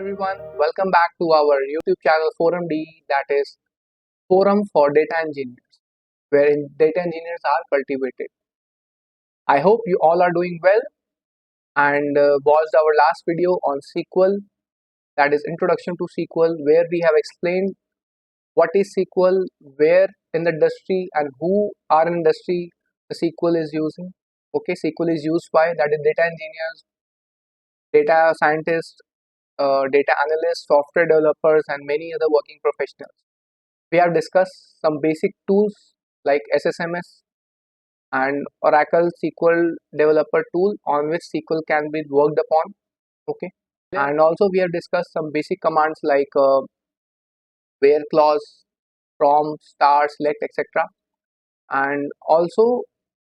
everyone, welcome back to our YouTube channel Forum D, that is Forum for Data Engineers, wherein data engineers are cultivated. I hope you all are doing well and watched our last video on SQL, that is Introduction to SQL, where we have explained what is SQL, where in the industry and who are in industry the SQL is using. Okay, SQL is used by, that is data engineers, data scientists, data analysts, software developers, and many other working professionals. We have discussed some basic tools like SSMS and Oracle SQL developer tool on which SQL can be worked upon. Okay, and also we have discussed some basic commands like where clause, from, star, select, etc. And also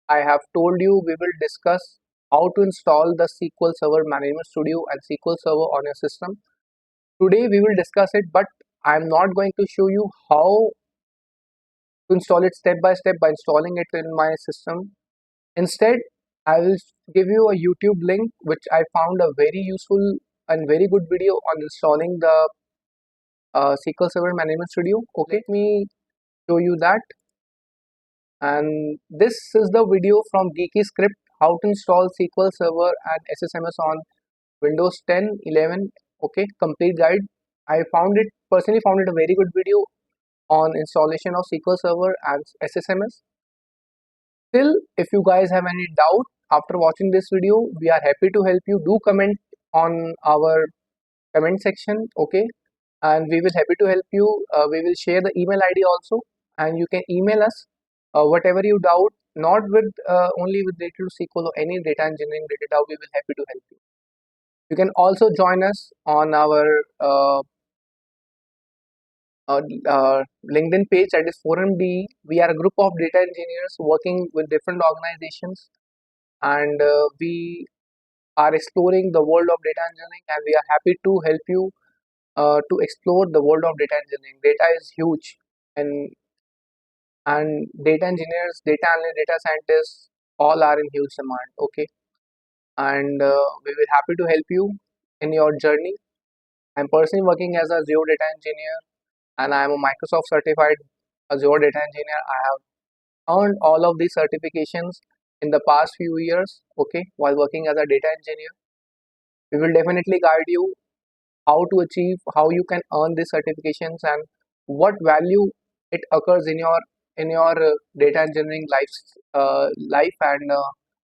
I have told you we will discuss how to install the SQL Server Management Studio and SQL Server on your system. Today we will discuss it, but I am not going to show you how to install it step by step by installing it in my system. Instead, I will give you a YouTube link which I found a very useful and very good video on installing the SQL Server Management Studio. Okay, let me show you that. And this is the video from Geeky Script, how to install SQL Server and SSMS on Windows 10, 11. Okay, complete guide. I personally found it a very good video on installation of SQL Server and SSMS. Still, if you guys have any doubt after watching this video, we are happy to help you. Do comment on our comment section, okay? And we will happy to help you. We will share the email ID also, and you can email us whatever you doubt, not with only with related to SQL or any data engineering related doubt. We will happy to help you. You can also join us on our LinkedIn page, that is Forum D. We are a group of data engineers working with different organizations, and we are exploring the world of data engineering, and we are happy to help you to explore the world of data engineering. Data is huge, and data engineers, data analysts, data scientists, all are in huge demand. Okay, and we will happy to help you in your journey. I'm personally working as a Azure data engineer, and I am a Microsoft certified Azure data engineer. I have earned all of these certifications in the past few years, okay, while working as a data engineer. We will definitely guide you how to achieve, how you can earn these certifications, and what value it occurs in your data engineering life and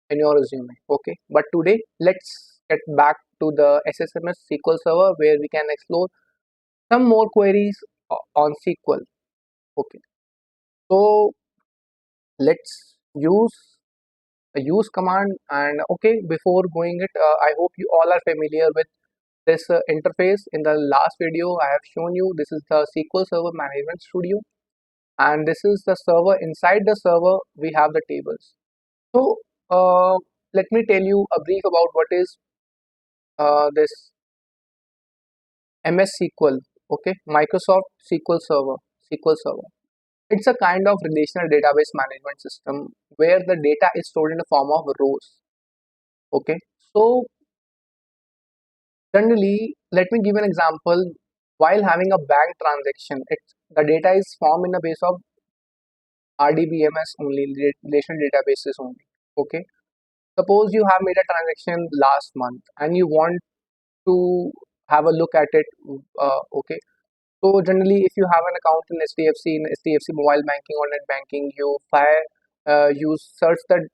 in your resume. Okay, but today let's get back to the SSMS SQL Server, where we can explore some more queries on SQL. Okay, so let's use command. And okay, before going it, I hope you all are familiar with this interface. In the last video I have shown you, this is the SQL Server Management Studio, and this is the server. Inside the server we have the tables. So let me tell you a brief about what is this MS SQL. Okay, Microsoft SQL Server. It's a kind of relational database management system where the data is stored in the form of rows. Okay, so generally, let me give an example. While having a bank transaction, the data is formed in the base of RDBMS only, relational databases only. Okay, suppose you have made a transaction last month and you want to have a look at it. Okay, so generally, if you have an account in SDFC mobile banking or net banking, you search the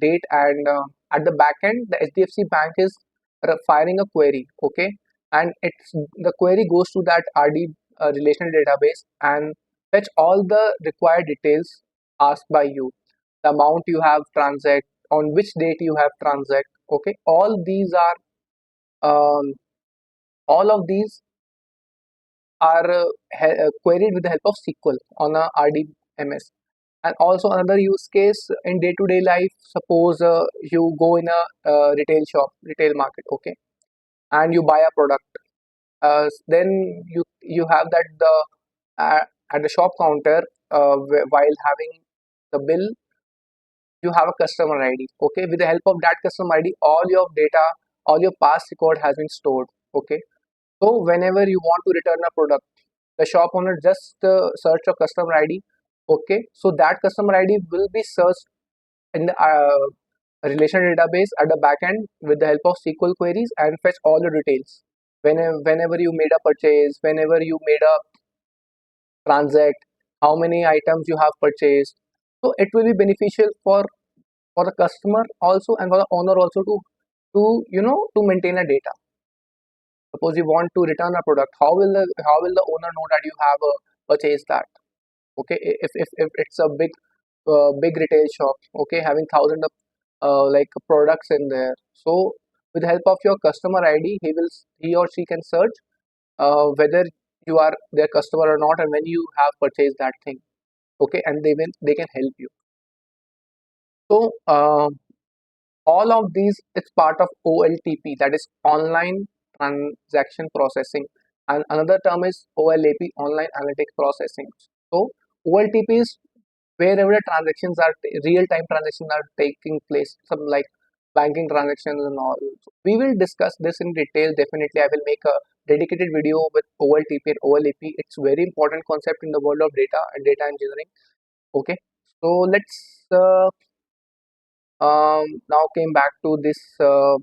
date, and at the back end, the HDFC bank is firing a query. Okay, and the query goes to that RD relational database and fetch all the required details asked by you, the amount you have transact, on which date you have transact. Okay, um, all of these are queried with the help of SQL on a RDMS. And also another use case in day-to-day life, suppose you go in a retail market, okay, and you buy a product. Then you have that at the shop counter, while having the bill, you have a customer ID. Okay, with the help of that customer ID, all your data, all your past record has been stored. Okay, So whenever you want to return a product, the shop owner just search a customer ID. Okay, so that customer ID will be searched in the relation database at the backend with the help of SQL queries and fetch all the details. Whenever you made a purchase, whenever you made a transact, how many items you have purchased. So it will be beneficial for the customer also and for the owner also to to maintain a data. Suppose you want to return a product, how will the owner know that you have purchased that? Okay, if it's a big retail shop, okay, having thousands of like products in there. So with the help of your customer ID, he or she can search whether you are their customer or not, and when you have purchased that thing. Okay, and they can help you. So all of these, it's part of OLTP, that is online transaction processing, and another term is OLAP, online analytics processing. So OLTP is wherever the transactions are real-time transactions are taking place, some like banking transactions and all. We will discuss this in detail. Definitely I will make a dedicated video with OLTP and OLAP. It's very important concept in the world of data and data engineering. Okay, so let's now came back to this uh,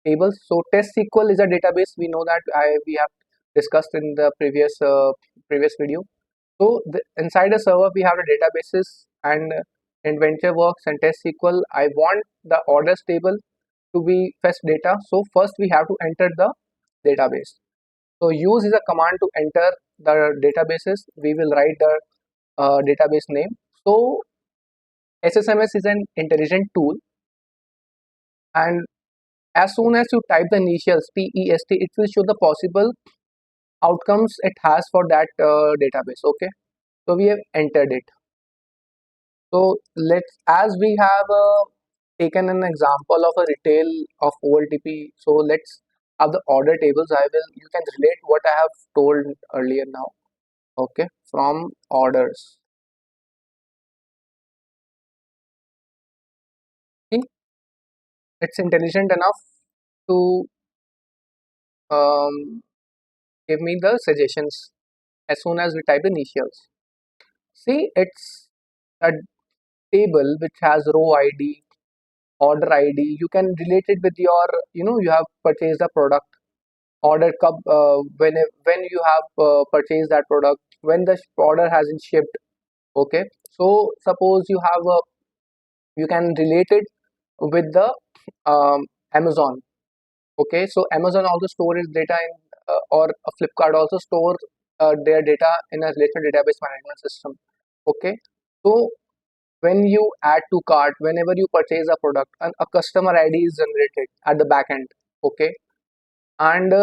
tables. So test SQL is a database. We know that we have discussed in the previous video. So inside a server, we have the databases and inventor works and test SQL. I want the orders table to be fetch data. So first we have to enter the database. So use is a command to enter the databases. We will write the database name. So SSMS is an intelligent tool, and as soon as you type the initials PEST, it will show the possible outcomes it has for that database. Okay, so we have entered it. So let's, as we have taken an example of a retail of OLTP. So let's have the order tables. You can relate what I have told earlier now. Okay, from orders. See, it's intelligent enough to give me the suggestions as soon as we type the initials. See, it's a table which has row ID, order ID. You can relate it with your, you have purchased a product, order cup, when you have purchased that product, when the order has been shipped. Okay, so suppose you can relate it with the Amazon. Okay, so Amazon also stores data in or Flipkart also stores their data in a relational database management system. Okay, so when you add to cart, whenever you purchase a product, a customer ID is generated at the back end. Okay, and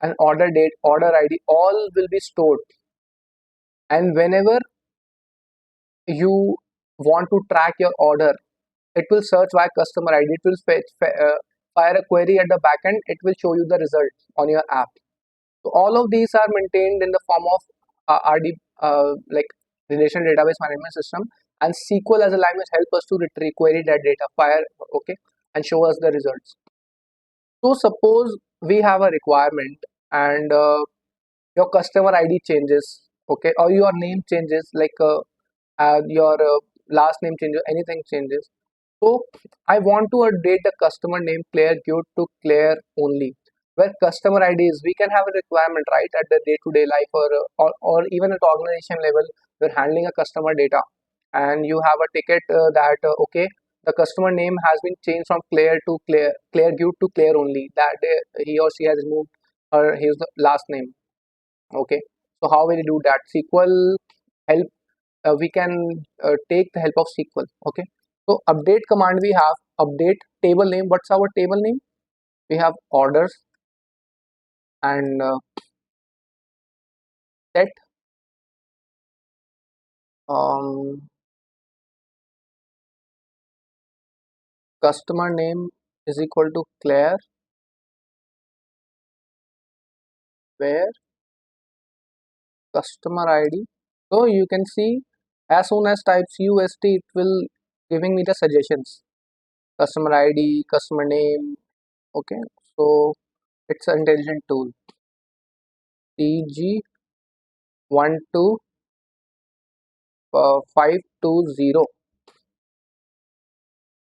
an order date, order ID, all will be stored. And whenever you want to track your order, it will search by customer ID. It will fire a query at the back end. It will show you the result on your app. So all of these are maintained in the form of RD, like relation database management system, and SQL as a language help us to retrieve query that data, fire, okay, and show us the results. So suppose we have a requirement, and your customer ID changes, okay, or your name changes, like your last name changes, anything changes. So I want to update the customer name Claire Good to Claire only. Where customer ID is, we can have a requirement, right, at the day-to-day life, or even at organization level, we're handling a customer data, and you have a ticket that okay, the customer name has been changed from Claire Good to Claire only. That he or she has removed his last name. Okay, so how will you do that? SQL help. We can take the help of SQL. Okay, so update command, we have update table name. What's our table name? We have orders, and set um, customer name is equal to Claire, where customer ID. So you can see, as soon as types UST, it will giving me the suggestions. Customer ID, customer name. Okay, so It's an intelligent tool. TG12520,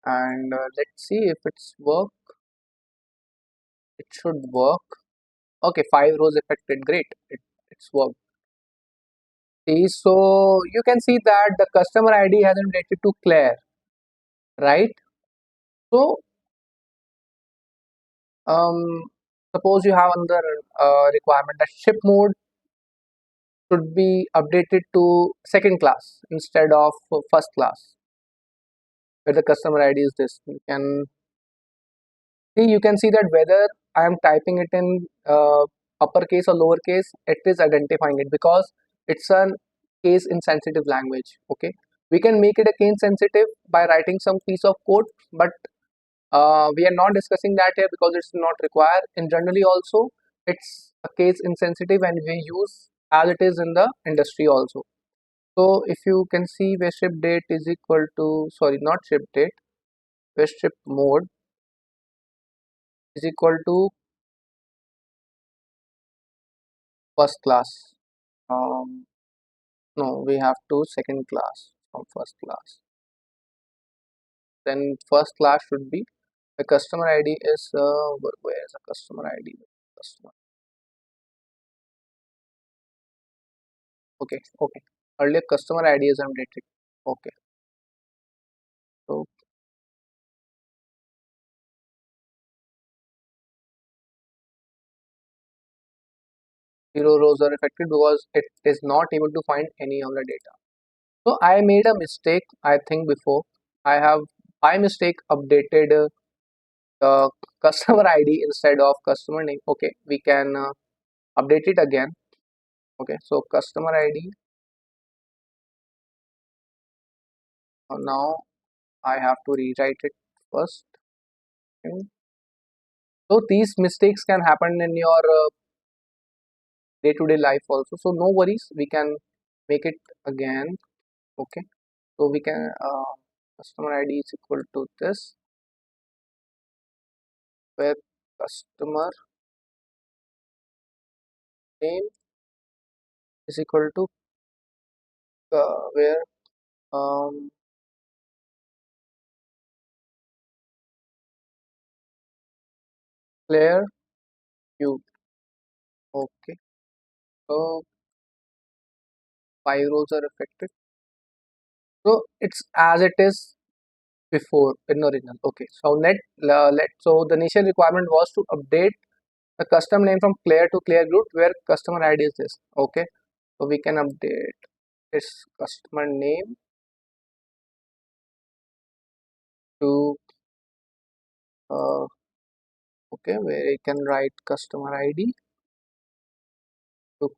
and let's see if it's work. It should work. Okay, 5 rows affected. Great. It's worked. See, so you can see that the customer ID has been related to Claire, right? So um, suppose you have another requirement that ship mode should be updated to second class instead of first class, where the customer ID is this. You can see that whether I am typing it in uppercase or lowercase, it is identifying it because it's a case insensitive language. Okay, we can make it a case sensitive by writing some piece of code, but we are not discussing that here because it's not required. And generally also, it's a case insensitive and we use as it is in the industry also. So if you can see where ship date is equal to, sorry, not ship date, where ship mode is equal to first class. Um, no, we have to second class from first class. Then first class should be the customer ID is where is the customer ID? Customer. Okay, okay. Earlier customer ID is updated. Okay, so 0 rows are affected because it is not able to find any of the data. So I made a mistake. I think before I have by mistake updated the customer ID instead of customer name. Okay, we can update it again. Okay, so customer ID. Now I have to rewrite it first. Okay. So these mistakes can happen in your day-to-day life also. So no worries, we can make it again. Okay, so we can customer ID is equal to this, where customer name is equal to where um, player view. Okay, so 5 rows are affected. So it's as it is before in original. Okay, so so the initial requirement was to update the custom name from Claire to Claire group where customer ID is this. Okay, so we can update this customer name to uh, okay, where we can write customer ID to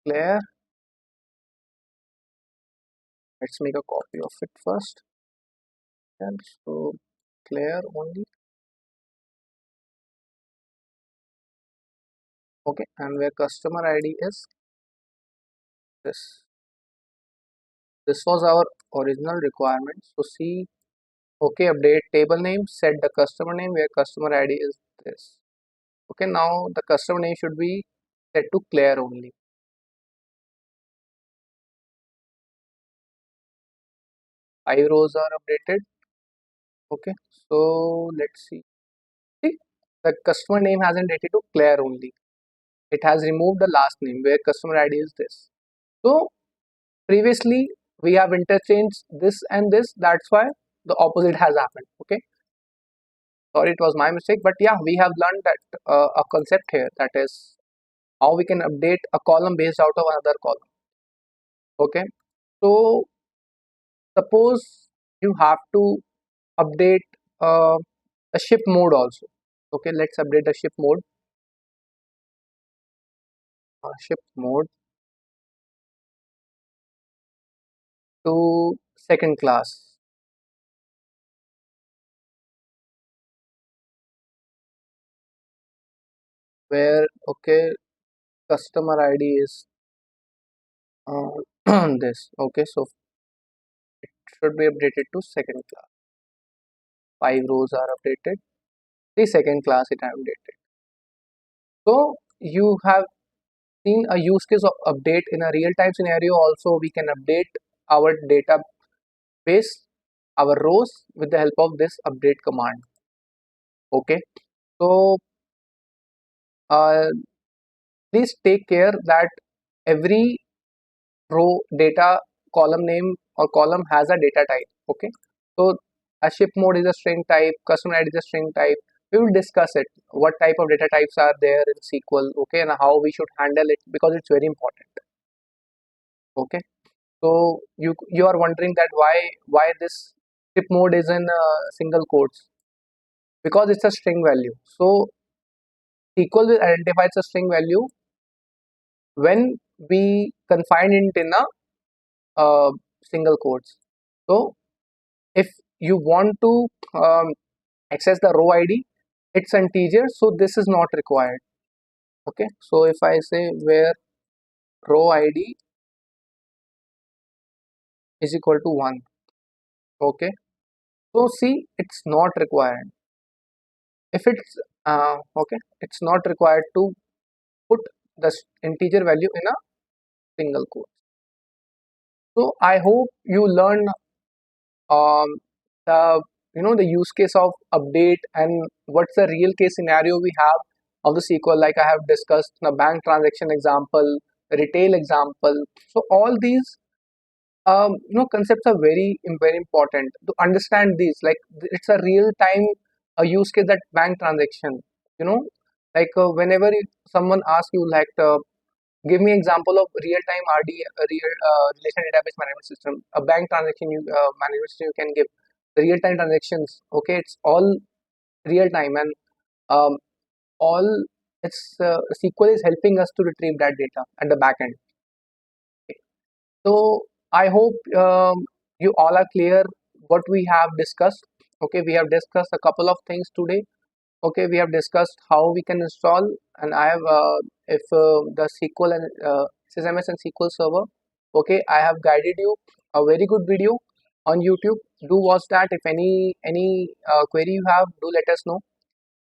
Claire. Let's make a copy of it first, and so Claire only. Okay, and where customer ID is this. This was our original requirement. So see, okay, update table name, set the customer name where customer ID is this. Okay, now the customer name should be set to Claire only. 5 rows are updated. Okay, so let's see. See, the customer name hasn't dated to Claire only. It has removed the last name where customer ID is this. So previously we have interchanged this and this. That's why the opposite has happened. Okay, sorry, it was my mistake. But yeah, we have learned that a concept here, that is how we can update a column based out of another column. Okay, so suppose you have to update uh, a ship mode also. Okay, let's update the ship mode. Ship mode to second class, where okay, customer ID is this. Okay, so should be updated to second class. 5 rows are updated. The second class it updated. So you have seen a use case of update in a real-time scenario. Also, we can update our database, our rows with the help of this update command. Okay, so uh, please take care that every row data column name or column has a data type. Okay, so a ship mode is a string type, customer ID is a string type. We will discuss it, what type of data types are there in SQL, okay, and how we should handle it, because it's very important. Okay, so you are wondering that why this ship mode is in single quotes, because it's a string value. So SQL will identify a string value when we confine it in a single quotes. So if you want to access the row ID, it's integer, so this is not required. Okay, so if I say where row ID is equal to 1, okay, so see, it's not required. If it's okay, it's not required to put the integer value in a single quote. So I hope you learn um, the the use case of update and what's the real case scenario we have of the SQL. Like I have discussed the bank transaction example, the retail example. So all these concepts are very important to understand these. Like it's a real time use case, that bank transaction. You know, like whenever someone asks you like give me example of real-time RD, real relation database management system, a bank transaction management system you can give. The real-time transactions, okay, it's all real-time, and um, all it's SQL is helping us to retrieve that data at the back end. Okay. So I hope you all are clear what we have discussed. Okay, we have discussed a couple of things today. Okay, we have discussed how we can install, and I have if the SQL and SSMS and SQL Server. Okay, I have guided you a very good video on YouTube. Do watch that. If any query you have, do let us know.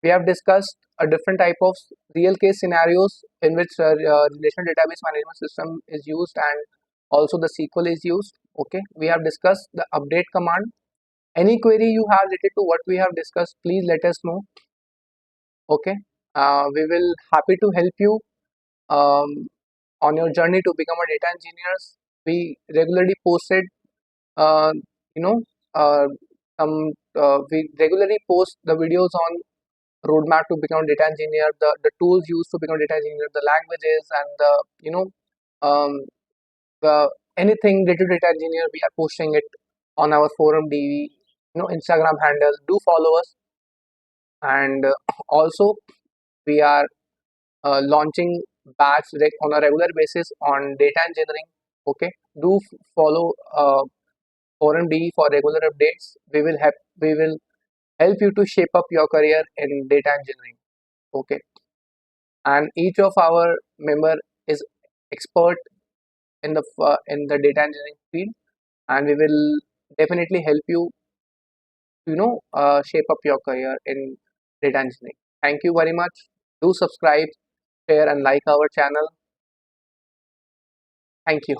We have discussed a different type of real case scenarios in which relational database management system is used, and also the SQL is used. Okay, we have discussed the update command. Any query you have related to what we have discussed, please let us know. Okay, we will happy to help you um, on your journey to become a data engineers. We regularly posted, uh, you know, uh, we regularly post the videos on roadmap to become a data engineer, the tools used to become a data engineer, the languages, and the um, the anything related to data engineer. We are posting it on our forum DV, Instagram handle. Do follow us, and also we are launching batch on a regular basis on data engineering. Okay, do follow forum D for regular updates. We will help you to shape up your career in data engineering. Okay, and each of our member is expert in the data engineering field, and we will definitely help you shape up your career in data engineering. Thank you very much. Do subscribe, share, and like our channel. Thank you.